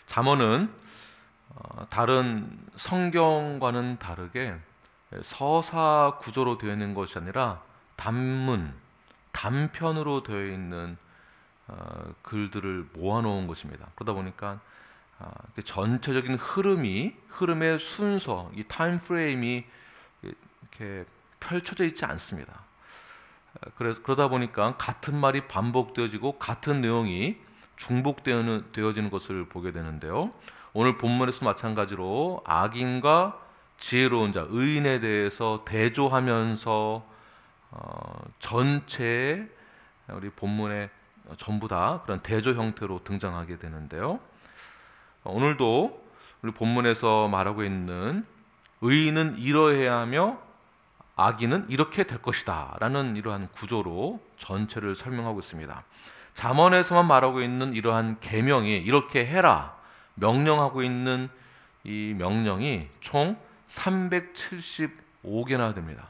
잠언은 다른 성경과는 다르게 서사 구조로 되어 있는 것이 아니라 단문, 단편으로 되어 있는 글들을 모아놓은 것입니다. 그러다 보니까 전체적인 흐름의 순서, 이 타임 프레임이 이렇게 펼쳐져 있지 않습니다. 그러다 보니까 같은 말이 반복되어지고 같은 내용이 중복되어지는 것을 보게 되는데요. 오늘 본문에서 마찬가지로 악인과 지혜로운 자, 의인에 대해서 대조하면서 전체 우리 본문에 전부 다 그런 대조 형태로 등장하게 되는데요. 오늘도 우리 본문에서 말하고 있는 의인은 이러해야 하며 악인은 이렇게 될 것이다 라는 이러한 구조로 전체를 설명하고 있습니다. 잠언에서만 말하고 있는 이러한 계명이 이렇게 해라 명령하고 있는 이 명령이 총 375개나 됩니다.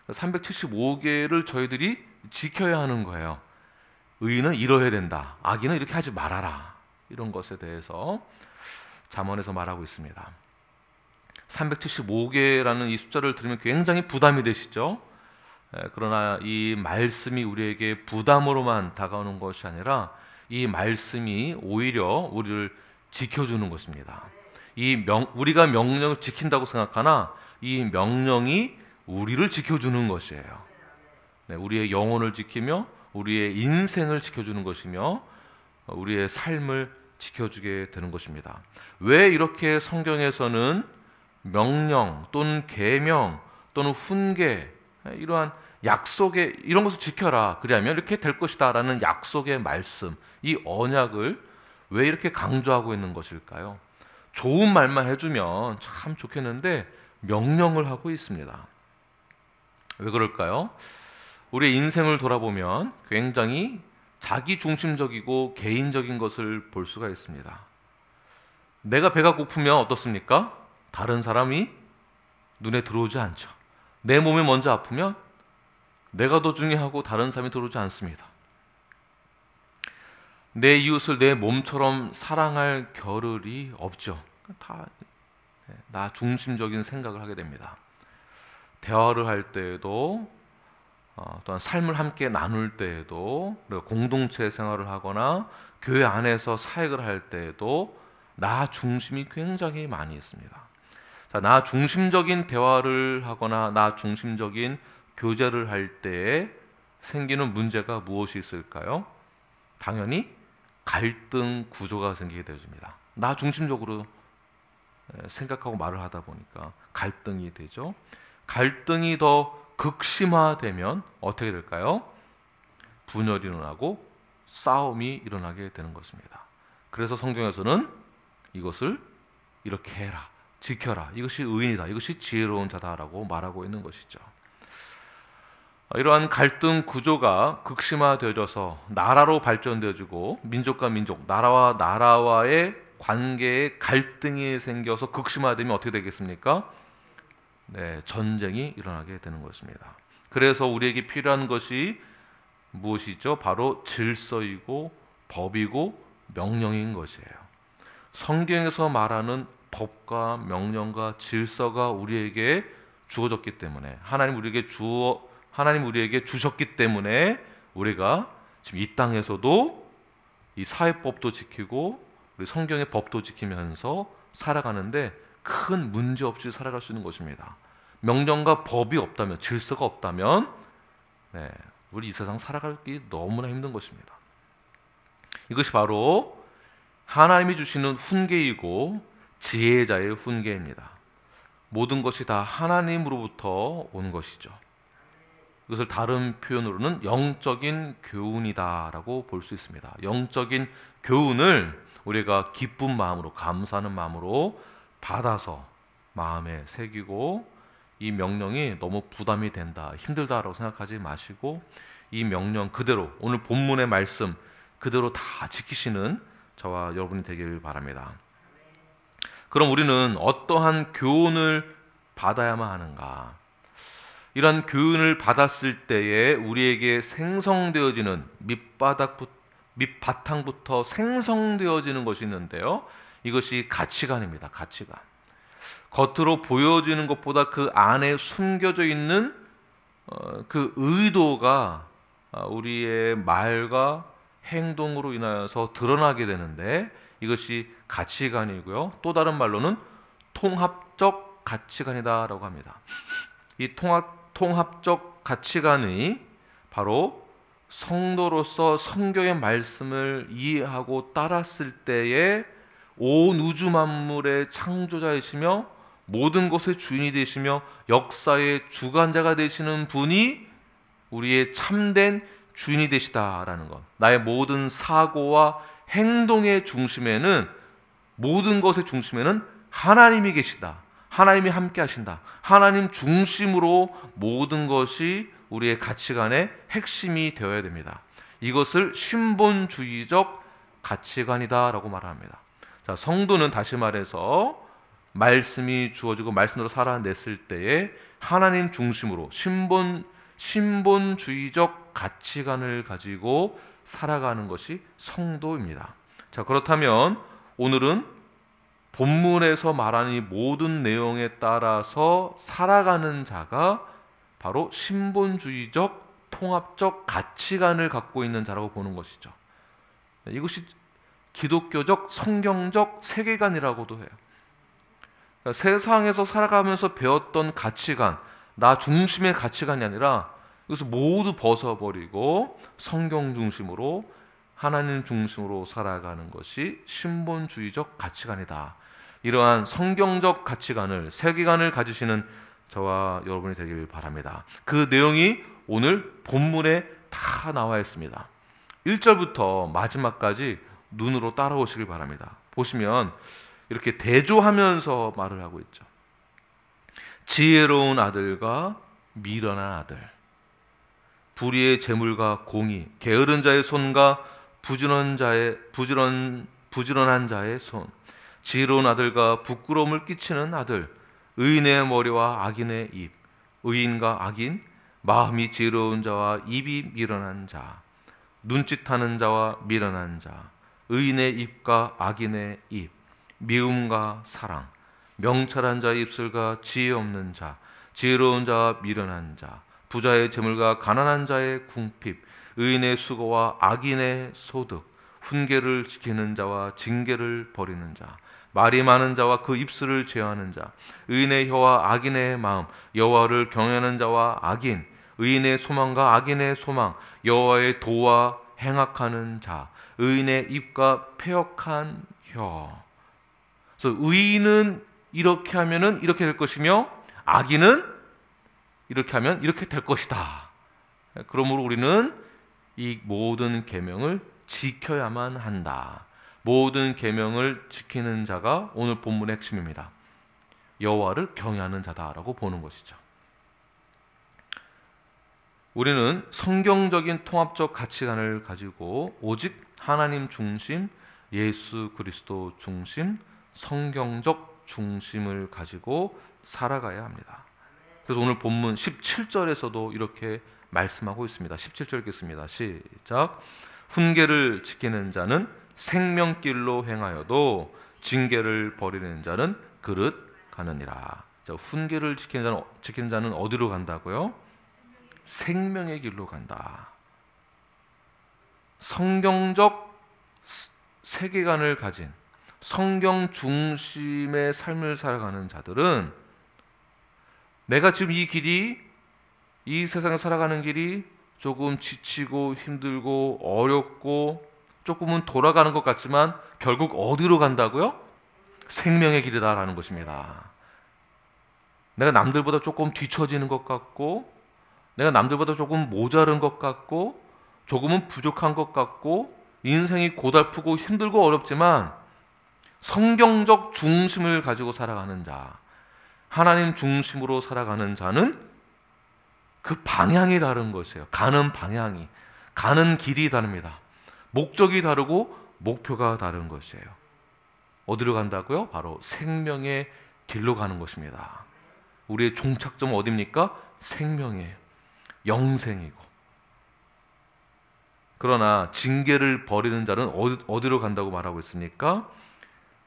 375개를 저희들이 지켜야 하는 거예요. 의인은 이러해야 된다, 악인은 이렇게 하지 말아라, 이런 것에 대해서 잠언에서 말하고 있습니다. 375개라는 이 숫자를 들으면 굉장히 부담이 되시죠? 그러나 이 말씀이 우리에게 부담으로만 다가오는 것이 아니라 이 말씀이 오히려 우리를 지켜주는 것입니다. 우리가 명령을 지킨다고 생각하나 이 명령이 우리를 지켜주는 것이에요. 우리의 영혼을 지키며 우리의 인생을 지켜주는 것이며 우리의 삶을 지켜주게 되는 것입니다. 왜 이렇게 성경에서는 명령 또는 계명 또는 훈계, 이러한 약속의 이런 것을 지켜라, 그리하면 이렇게 될 것이다 라는 약속의 말씀, 이 언약을 왜 이렇게 강조하고 있는 것일까요? 좋은 말만 해주면 참 좋겠는데 명령을 하고 있습니다. 왜 그럴까요? 우리의 인생을 돌아보면 굉장히 자기중심적이고 개인적인 것을 볼 수가 있습니다. 내가 배가 고프면 어떻습니까? 다른 사람이 눈에 들어오지 않죠. 내 몸이 먼저 아프면 내가 더 중요하고 다른 사람이 들어오지 않습니다. 내 이웃을 내 몸처럼 사랑할 겨를이 없죠. 다 나 중심적인 생각을 하게 됩니다. 대화를 할 때에도 또한 삶을 함께 나눌 때에도, 그리고 공동체 생활을 하거나 교회 안에서 사역을 할 때에도 나 중심이 굉장히 많이 있습니다. 자, 나 중심적인 대화를 하거나 나 중심적인 교제를 할 때에 생기는 문제가 무엇이 있을까요? 당연히 갈등 구조가 생기게 되어집니다. 나 중심적으로 생각하고 말을 하다 보니까 갈등이 되죠. 갈등이 더 극심화되면 어떻게 될까요? 분열이 일어나고 싸움이 일어나게 되는 것입니다. 그래서 성경에서는 이것을 이렇게 해라, 지켜라, 이것이 의인이다, 이것이 지혜로운 자다라고 말하고 있는 것이죠. 이러한 갈등 구조가 극심화되어져서 나라로 발전되어지고 민족과 민족, 나라와 나라와의 관계에 갈등이 생겨서 극심화되면 어떻게 되겠습니까? 전쟁이 일어나게 되는 것입니다. 그래서 우리에게 필요한 것이 무엇이죠? 바로 질서이고 법이고 명령인 것이에요. 성경에서 말하는 법과 명령과 질서가 우리에게 주어졌기 때문에, 하나님 우리에게 주셨기 때문에 우리가 지금 이 땅에서도 이 사회법도 지키고 우리 성경의 법도 지키면서 살아가는데 큰 문제 없이 살아갈 수 있는 것입니다. 명령과 법이 없다면, 질서가 없다면 우리 이 세상 살아가기 너무나 힘든 것입니다. 이것이 바로 하나님이 주시는 훈계이고 지혜자의 훈계입니다. 모든 것이 다 하나님으로부터 온 것이죠. 이것을 다른 표현으로는 영적인 교훈이다라고 볼 수 있습니다. 영적인 교훈을 우리가 기쁜 마음으로, 감사하는 마음으로 받아서 마음에 새기고, 이 명령이 너무 부담이 된다, 힘들다라고 생각하지 마시고 이 명령 그대로, 오늘 본문의 말씀 그대로 다 지키시는 저와 여러분이 되길 바랍니다. 그럼 우리는 어떠한 교훈을 받아야만 하는가? 이런 교훈을 받았을 때에 우리에게 생성되어지는 밑바탕부터 생성되어지는 것이 있는데요. 이것이 가치관입니다. 가치관. 겉으로 보여지는 것보다 그 안에 숨겨져 있는 그 의도가 우리의 말과 행동으로 인하여서 드러나게 되는데, 이것이 가치관이고요. 또 다른 말로는 통합적 가치관이다라고 합니다. 이 통합적 가치관이 바로 성도로서 성경의 말씀을 이해하고 따랐을 때에 온 우주 만물의 창조자이시며 모든 것의 주인이 되시며 역사의 주관자가 되시는 분이 우리의 참된 주인이 되시다라는 것. 나의 모든 사고와 행동의 중심에는, 모든 것의 중심에는 하나님이 계시다. 하나님이 함께 하신다. 하나님 중심으로 모든 것이 우리의 가치관의 핵심이 되어야 됩니다. 이것을 신본주의적 가치관이다라고 말합니다. 자, 성도는 다시 말해서 말씀이 주어지고 말씀으로 살아냈을 때에 하나님 중심으로 신본주의적 가치관을 가지고 살아가는 것이 성도입니다. 자, 그렇다면 오늘은 본문에서 말하는 이 모든 내용에 따라서 살아가는 자가 바로 신본주의적 통합적 가치관을 갖고 있는 자라고 보는 것이죠. 이것이 기독교적 성경적 세계관이라고도 해요. 그러니까 세상에서 살아가면서 배웠던 가치관, 나 중심의 가치관이 아니라 이것을 모두 벗어버리고 성경 중심으로, 하나님 중심으로 살아가는 것이 신본주의적 가치관이다. 이러한 성경적 가치관을, 세계관을 가지시는 저와 여러분이 되길 바랍니다. 그 내용이 오늘 본문에 다 나와 있습니다. 1절부터 마지막까지 눈으로 따라오시길 바랍니다. 보시면 이렇게 대조하면서 말을 하고 있죠. 지혜로운 아들과 미련한 아들, 불의의 재물과 공의, 게으른 자의 손과 부지런한 자의 손, 지혜로운 아들과 부끄러움을 끼치는 아들, 의인의 머리와 악인의 입, 의인과 악인, 마음이 지혜로운 자와 입이 미련한 자, 눈짓하는 자와 미련한 자, 의인의 입과 악인의 입, 미움과 사랑, 명철한 자의 입술과 지혜 없는 자, 지혜로운 자와 미련한 자, 부자의 재물과 가난한 자의 궁핍, 의인의 수고와 악인의 소득, 훈계를 지키는 자와 징계를 버리는 자, 말이 많은 자와 그 입술을 제어하는 자, 의인의 혀와 악인의 마음, 여호와를 경외하는 자와 악인, 의인의 소망과 악인의 소망, 여호와의 도와 행악하는 자, 의인의 입과 패역한 혀. 그래서 의인은 이렇게 하면은 이렇게 될 것이며, 악인은 이렇게 하면 이렇게 될 것이다. 그러므로 우리는 이 모든 계명을 지켜야만 한다. 모든 계명을 지키는 자가 오늘 본문의 핵심입니다. 여호와를 경외하는 자다라고 보는 것이죠. 우리는 성경적인 통합적 가치관을 가지고 오직 하나님 중심, 예수 그리스도 중심, 성경적 중심을 가지고 살아가야 합니다. 그래서 오늘 본문 17절에서도 이렇게 말씀하고 있습니다. 17절 읽겠습니다. 시작. 훈계를 지키는 자는 생명길로 행하여도 징계를 버리는 자는 그릇 가느니라. 자, 훈계를 지키는 자는 어디로 간다고요? 생명의 길로 간다. 성경적 세계관을 가진 성경 중심의 삶을 살아가는 자들은 내가 지금 이 세상에 살아가는 길이 조금 지치고 힘들고 어렵고 조금은 돌아가는 것 같지만 결국 어디로 간다고요? 생명의 길이다라는 것입니다. 내가 남들보다 조금 뒤처지는 것 같고, 내가 남들보다 조금 모자른 것 같고, 조금은 부족한 것 같고, 인생이 고달프고 힘들고 어렵지만 성경적 중심을 가지고 살아가는 자, 하나님 중심으로 살아가는 자는 그 방향이 다른 것이에요. 가는 방향이, 가는 길이 다릅니다. 목적이 다르고 목표가 다른 것이에요. 어디로 간다고요? 바로 생명의 길로 가는 것입니다. 우리의 종착점은 어디입니까? 생명이에요. 영생이고. 그러나 징계를 버리는 자는 어디로 간다고 말하고 있습니까?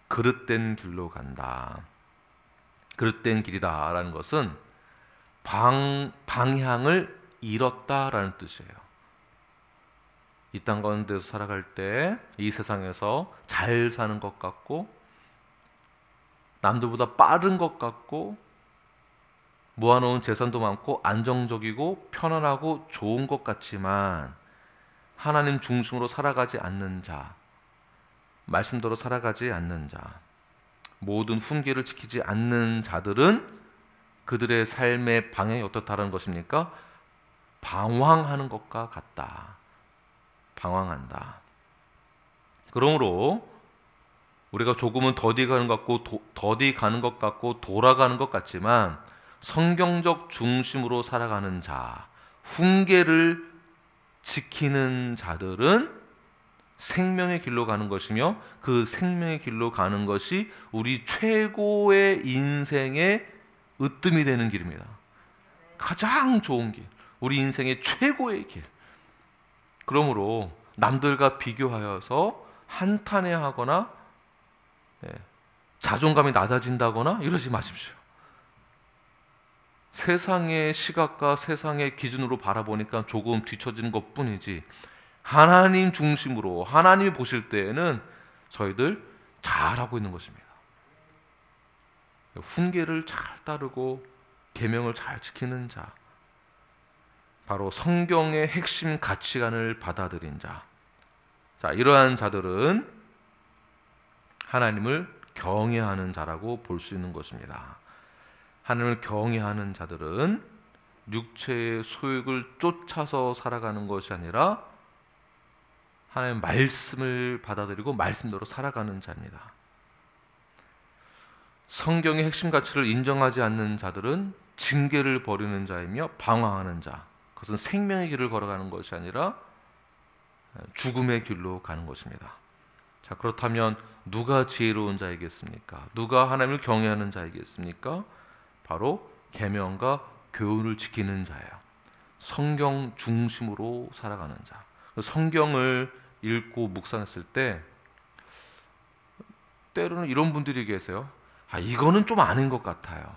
그릇된 길로 간다. 그릇된 길이다 라는 것은 방향을 잃었다라는 뜻이에요. 이 땅 가운데서 살아갈 때 이 세상에서 잘 사는 것 같고 남들보다 빠른 것 같고 모아놓은 재산도 많고 안정적이고 편안하고 좋은 것 같지만 하나님 중심으로 살아가지 않는 자, 말씀대로 살아가지 않는 자, 모든 훈계를 지키지 않는 자들은 그들의 삶의 방향이 어떻다는 것입니까? 방황하는 것과 같다. 방황한다. 그러므로 우리가 조금은 더디 가는 것 같고 돌아가는 것 같지만 성경적 중심으로 살아가는 자, 훈계를 지키는 자들은 생명의 길로 가는 것이며 그 생명의 길로 가는 것이 우리 최고의 인생의 으뜸이 되는 길입니다. 가장 좋은 길, 우리 인생의 최고의 길. 그러므로 남들과 비교하여서 한탄해하거나 자존감이 낮아진다거나 이러지 마십시오. 세상의 시각과 세상의 기준으로 바라보니까 조금 뒤처지는 것뿐이지 하나님 중심으로 하나님이 보실 때에는 저희들 잘하고 있는 것입니다. 훈계를 잘 따르고 계명을 잘 지키는 자, 바로 성경의 핵심 가치관을 받아들인 자. 자, 이러한 자들은 하나님을 경외하는 자라고 볼 수 있는 것입니다. 하나님을 경외하는 자들은 육체의 소욕을 쫓아서 살아가는 것이 아니라 하나님의 말씀을 받아들이고 말씀대로 살아가는 자입니다. 성경의 핵심 가치를 인정하지 않는 자들은 징계를 버리는 자이며 방황하는 자, 그것은 생명의 길을 걸어가는 것이 아니라 죽음의 길로 가는 것입니다. 자, 그렇다면 누가 지혜로운 자이겠습니까? 누가 하나님을 경외하는 자이겠습니까? 바로 계명과 교훈을 지키는 자예요. 성경 중심으로 살아가는 자. 성경을 읽고 묵상했을 때 때로는 이런 분들이 계세요. 이거는 좀 아닌 것 같아요.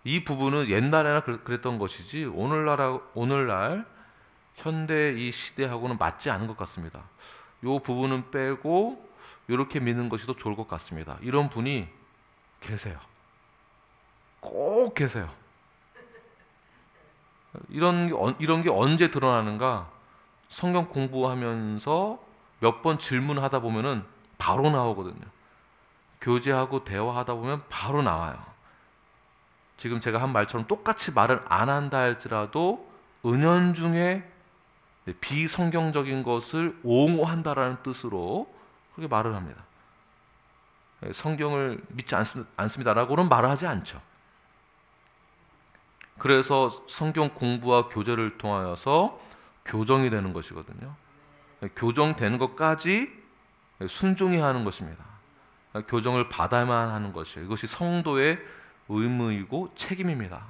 이 부분은 옛날에나 그랬던 것이지 오늘날 현대 이 시대하고는 맞지 않은 것 같습니다. 이 부분은 빼고 이렇게 믿는 것이 더 좋을 것 같습니다. 이런 분이 계세요. 꼭 계세요. 이런 게 언제 드러나는가? 성경 공부하면서 몇 번 질문하다 보면은 바로 나오거든요. 교제하고 대화하다 보면 바로 나와요. 지금 제가 한 말처럼 똑같이 말을 안 한다 할지라도 은연중에 비성경적인 것을 옹호한다라는 뜻으로 그렇게 말을 합니다. 성경을 믿지 않습니다라고는 말을 하지 않죠. 그래서 성경 공부와 교제를 통하여서 교정이 되는 것이거든요. 교정되는 것까지 순종히 하는 것입니다. 교정을 받아야만 하는 것이에요. 이것이 성도의 의무이고 책임입니다.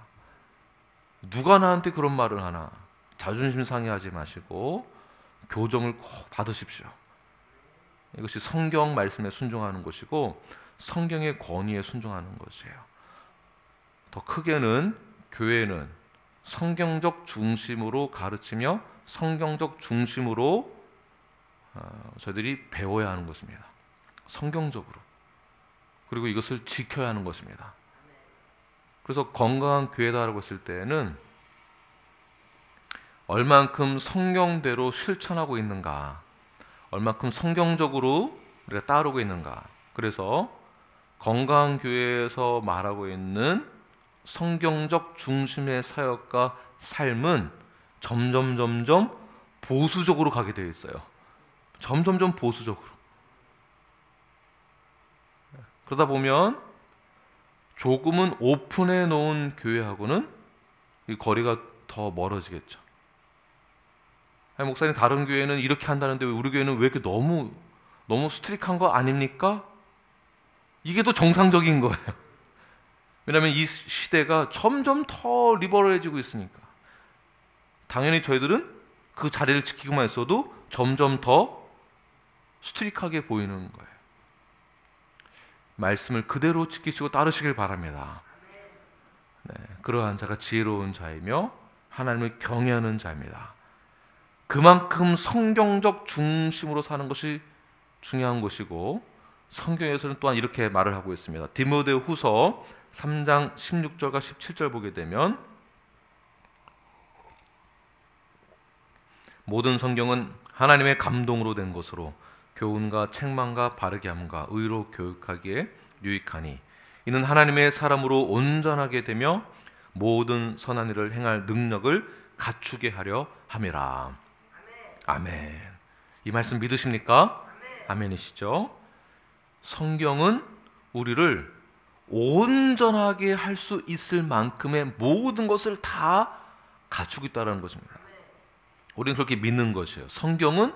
누가 나한테 그런 말을 하나? 자존심 상해하지 마시고 교정을 꼭 받으십시오. 이것이 성경 말씀에 순종하는 것이고 성경의 권위에 순종하는 것이에요. 더 크게는 교회는 성경적 중심으로 가르치며 성경적 중심으로 저희들이 배워야 하는 것입니다. 성경적으로. 그리고 이것을 지켜야 하는 것입니다. 그래서 건강한 교회다라고 했을 때는 얼만큼 성경대로 실천하고 있는가, 얼만큼 성경적으로 우리가 따르고 있는가. 그래서 건강한 교회에서 말하고 있는 성경적 중심의 사역과 삶은 점점 보수적으로 가게 되어 있어요. 점점 보수적으로. 그러다 보면 조금은 오픈해 놓은 교회하고는 이 거리가 더 멀어지겠죠. 아니, 목사님 다른 교회는 이렇게 한다는데 왜 우리 교회는 왜 이렇게 너무 스트릭한 거 아닙니까? 이게 더 정상적인 거예요. 왜냐하면 이 시대가 점점 더 리버럴해지고 있으니까. 당연히 저희들은 그 자리를 지키고만 있어도 점점 더 스트릭하게 보이는 거예요. 말씀을 그대로 지키시고 따르시길 바랍니다. 네, 그러한 자가 지혜로운 자이며 하나님을 경외하는 자입니다. 그만큼 성경적 중심으로 사는 것이 중요한 것이고, 성경에서는 또한 이렇게 말을 하고 있습니다. 디모데 후서 3장 16절과 17절 보게 되면, 모든 성경은 하나님의 감동으로 된 것으로 교훈과 책망과 바르게 함과 의로 교육하기에 유익하니 이는 하나님의 사람으로 온전하게 되며 모든 선한 일을 행할 능력을 갖추게 하려 함이라. 아멘. 이 말씀 믿으십니까? 아멘이시죠? 성경은 우리를 온전하게 할 수 있을 만큼의 모든 것을 다 갖추고 있다는 것입니다. 우리는 그렇게 믿는 것이에요. 성경은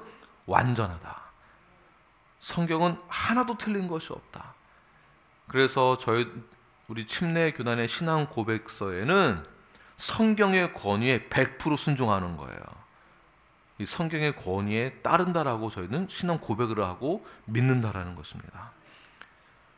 완전하다. 성경은 하나도 틀린 것이 없다. 그래서 우리 침례 교단의 신앙 고백서에는 성경의 권위에 100% 순종하는 거예요. 이 성경의 권위에 따른다라고 저희는 신앙 고백을 하고 믿는다라는 것입니다.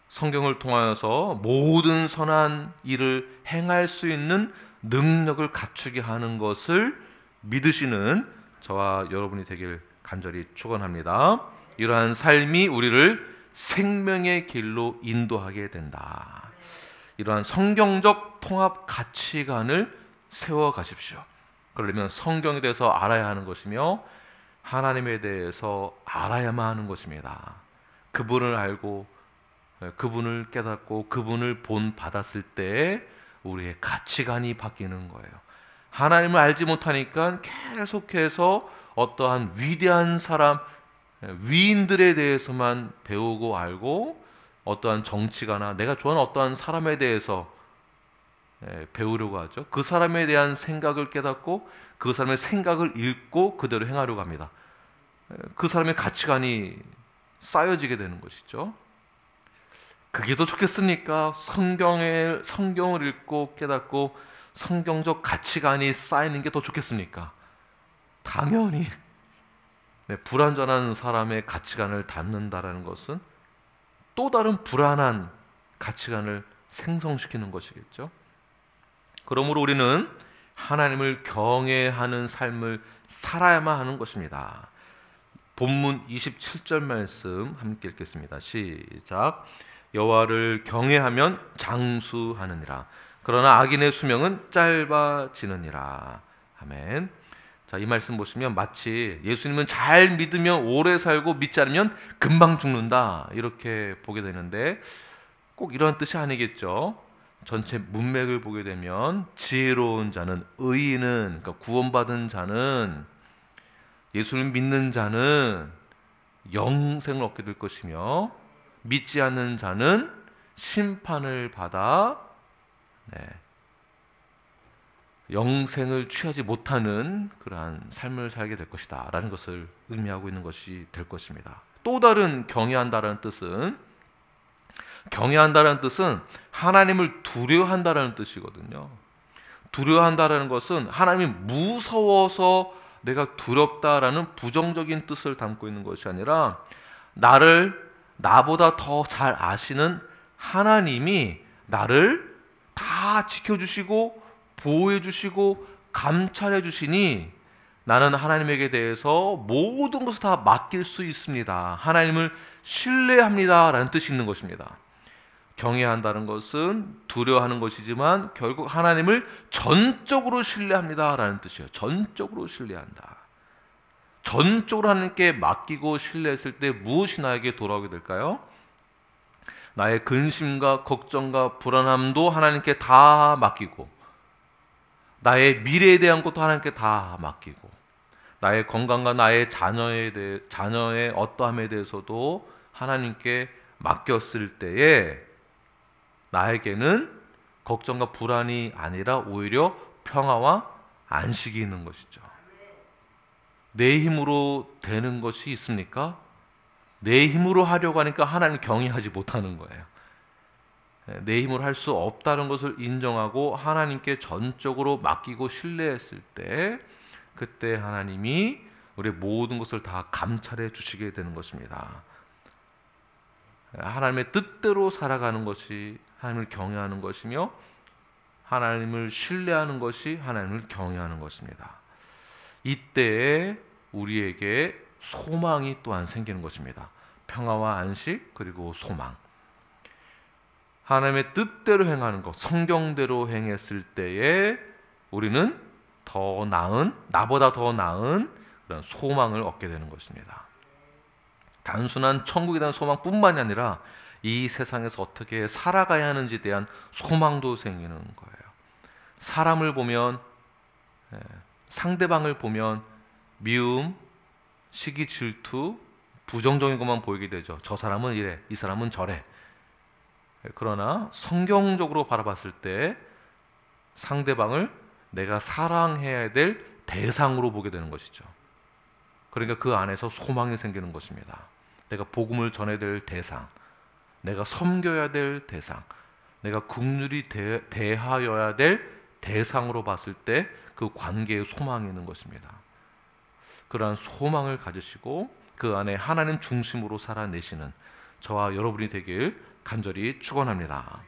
성경을 통하여서 모든 선한 일을 행할 수 있는 능력을 갖추게 하는 것을 믿으시는 저와 여러분이 되길 간절히 축원합니다. 이러한 삶이 우리를 생명의 길로 인도하게 된다. 이러한 성경적 통합 가치관을 세워 가십시오. 그러려면 성경에 대해서 알아야 하는 것이며 하나님에 대해서 알아야만 하는 것입니다. 그분을 알고 그분을 깨닫고 그분을 본받았을 때 우리의 가치관이 바뀌는 거예요. 하나님을 알지 못하니까 계속해서 어떠한 위대한 사람, 위인들에 대해서만 배우고 알고 어떠한 정치가나 내가 좋아하는 어떠한 사람에 대해서 배우려고 하죠. 그 사람에 대한 생각을 깨닫고 그 사람의 생각을 읽고 그대로 행하려고 합니다. 그 사람의 가치관이 쌓여지게 되는 것이죠. 그게 더 좋겠습니까? 성경을 읽고 깨닫고 성경적 가치관이 쌓이는 게 더 좋겠습니까? 당연히 불완전한 사람의 가치관을 닮는다라는 것은 또 다른 불안한 가치관을 생성시키는 것이겠죠. 그러므로 우리는 하나님을 경외하는 삶을 살아야만 하는 것입니다. 본문 27절 말씀 함께 읽겠습니다. 시작. 여호와를 경외하면 장수하느니라. 그러나 악인의 수명은 짧아지느니라. 아멘. 자, 이 말씀 보시면 마치 예수님은 잘 믿으면 오래 살고 믿지 않으면 금방 죽는다 이렇게 보게 되는데 꼭 이런 뜻이 아니겠죠. 전체 문맥을 보게 되면 지혜로운 자는, 의인은, 그러니까 구원받은 자는, 예수를 믿는 자는 영생을 얻게 될 것이며 믿지 않는 자는 심판을 받아 영생을 취하지 못하는 그러한 삶을 살게 될 것이다 라는 것을 의미하고 있는 것이 될 것입니다. 또 다른 경외한다라는 뜻은 하나님을 두려워한다라는 뜻이거든요. 두려워한다라는 것은 하나님이 무서워서 내가 두렵다라는 부정적인 뜻을 담고 있는 것이 아니라 나보다 더 잘 아시는 하나님이 나를 다 지켜주시고 보호해주시고 감찰해주시니 나는 하나님에게 대해서 모든 것을 다 맡길 수 있습니다. 하나님을 신뢰합니다 라는 뜻이 있는 것입니다. 경외한다는 것은 두려워하는 것이지만 결국 하나님을 전적으로 신뢰합니다 라는 뜻이에요. 전적으로 신뢰한다. 전적으로 하나님께 맡기고 신뢰했을 때 무엇이 나에게 돌아오게 될까요? 나의 근심과 걱정과 불안함도 하나님께 다 맡기고, 나의 미래에 대한 것도 하나님께 다 맡기고, 나의 건강과 나의 자녀의 어떠함에 대해서도 하나님께 맡겼을 때에 나에게는 걱정과 불안이 아니라 오히려 평화와 안식이 있는 것이죠. 내 힘으로 되는 것이 있습니까? 내 힘으로 하려고 하니까 하나님을 경외하지 못하는 거예요. 내 힘으로 할 수 없다는 것을 인정하고 하나님께 전적으로 맡기고 신뢰했을 때, 그때 하나님이 우리의 모든 것을 다 감찰해 주시게 되는 것입니다. 하나님의 뜻대로 살아가는 것이 하나님을 경외하는 것이며, 하나님을 신뢰하는 것이 하나님을 경외하는 것입니다. 이때에 우리에게 소망이 또한 생기는 것입니다. 평화와 안식, 그리고 소망. 하나님의 뜻대로 행하는 것, 성경대로 행했을 때에 우리는 더 나은, 나보다 더 나은 그런 소망을 얻게 되는 것입니다. 단순한 천국에 대한 소망뿐만이 아니라 이 세상에서 어떻게 살아가야 하는지에 대한 소망도 생기는 거예요. 사람을 보면, 상대방을 보면 미움, 시기, 질투, 부정적인 것만 보이게 되죠. 저 사람은 이래, 이 사람은 저래. 그러나 성경적으로 바라봤을 때 상대방을 내가 사랑해야 될 대상으로 보게 되는 것이죠. 그러니까 그 안에서 소망이 생기는 것입니다. 내가 복음을 전해야 될 대상, 내가 섬겨야 될 대상, 내가 긍휼히 대하여야 될 대상으로 봤을 때 그 관계에 소망이 있는 것입니다. 그러한 소망을 가지시고 그 안에 하나님 중심으로 살아내시는 저와 여러분이 되길 간절히 축원합니다.